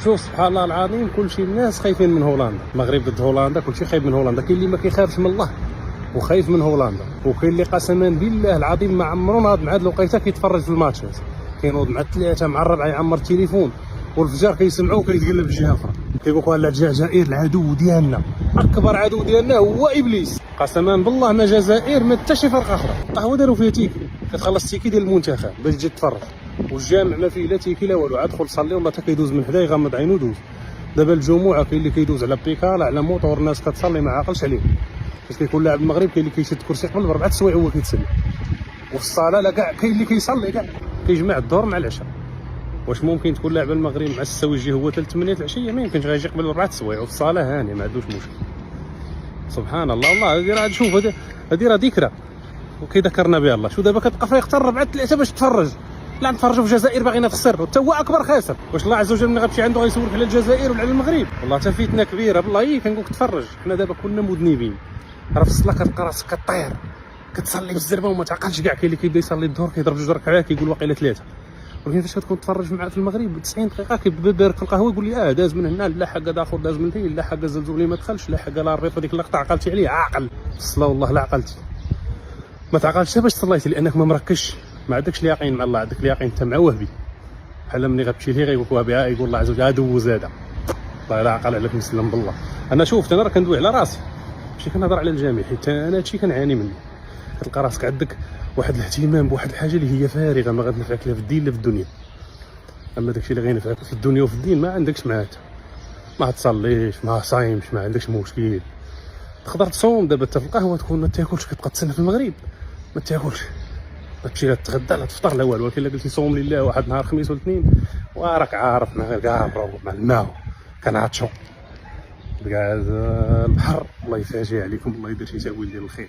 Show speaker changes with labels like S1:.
S1: شوف سبحان الله العظيم، كلشي الناس خايفين من هولندا. المغرب ضد هولندا، كلشي خايف من هولندا. كاين اللي ما كيخافش من الله وخايف من هولندا، وكاين اللي قسما بالله العظيم ما عمرو ناض مع هاد الوقيته كيتفرج في الماتشات، كينوض مع الثلاثه مع الربعه يعمر التليفون، والفجار كيسمعوه كيتقلب الجهه الاخرى كيقول لك لا الجزائر العدو ديالنا، اكبر عدو ديالنا هو ابليس. قسما بالله ما جزائر ما حتى شي فرقه اخرى. القهوه داروا فيها تيكي، كتخلص تيكي ديال المنتخب باش تجي تتفرج، والجامع ما فيه لا تيكي لا والو، عاد دخل صلي والله حتى كيدوز من حدا يغمض عينو ودوز. دابا الجمعه كاين اللي كيدوز على بيكالا على موطور، الناس كتصلي ما عاقلش عليه، باش كيكون لاعب المغرب كاين اللي كيشد كرسي قبل ب4 سوايع هو كيتسلى، وفي الصلاه لا كاع كاين اللي كيصلي كاع كيجمع الظهر مع العشاء. واش ممكن تكون لاعب المغرب مع الساوي يجي هو حتى 8 العشيه؟ ما يمكنش، غيجي قبل 4 سوايع وفي الصلاه هاني ما عندوش مشكل. سبحان الله. والله هذه راه شوف، هذه راه ذكرى وكيذكرنا بها الله. شو دابا كتبقى فيق حتى 4 3 باش تتفرج؟ لا نتفرجوا في الجزائر باغينا تخسر وتا هو اكبر خاسر. واش الله عز وجل ملي غتمشي عنده غيسولك على الجزائر ولا على المغرب؟ والله حتى فتنه كبيره بالله. كنقول لك تفرج، حنا دابا كنا مذنبين، راه في الصلاه كتلقى راسك كطير كتصلي بالزربه وما تعقلش كاع. كاين اللي كيبدا يصلي الظهر كيضرب 2 ركعات كيقول واقيلا 3، ولكن فاش كتكون تفرج معاه في المغرب 90 دقيقه كيبدا دارك القهوه يقول لي داز من هنا لا حاجه داخل داز من هنا لا حاجه زلزولي ما دخلش لا حاجه لا ربيط هذيك اللقطه عقلتي عليه عاقل. الصلاه والله لا عقلتي، ما تعقلش باش صليتي لانك ما مركزش، ما عندكش اليقين مع الله، عندك اليقين انت مع وهبي. بحال ملي غتمشي ليه غيقول لك وهبي يقول الله عز وجل دوز هذا. الله لا عقل عليك مسلم بالله. انا شوف انا راه كندوي على راسي ماشي كنهضر على الجميع، حيت انا هادشي كنعاني منه. كتلقى راسك عندك واحد الاهتمام بواحد الحاجه اللي هي فارغه ما غتنفعك لا في الدين لا في الدنيا، اما داكشي اللي غينفعك في الدنيا وفي الدين ما عندكش معاه، ما تصليش ما صايمش ما عندكش مشكل. تقدر تصوم دابا حتى في القهوه تكون ما تاكلش، كتبقى تسنى في المغرب ما تاكلش، ما تمشي لا تتغدى لا تفطر لا والو. ولكن الا قلتي صوم لله واحد نهار خميس والاثنين وراك عارف مع كاع مع الماء كنعطشو كاع البحر. الله يفاجئ عليكم، الله يدير شي تاويل ديال الخير.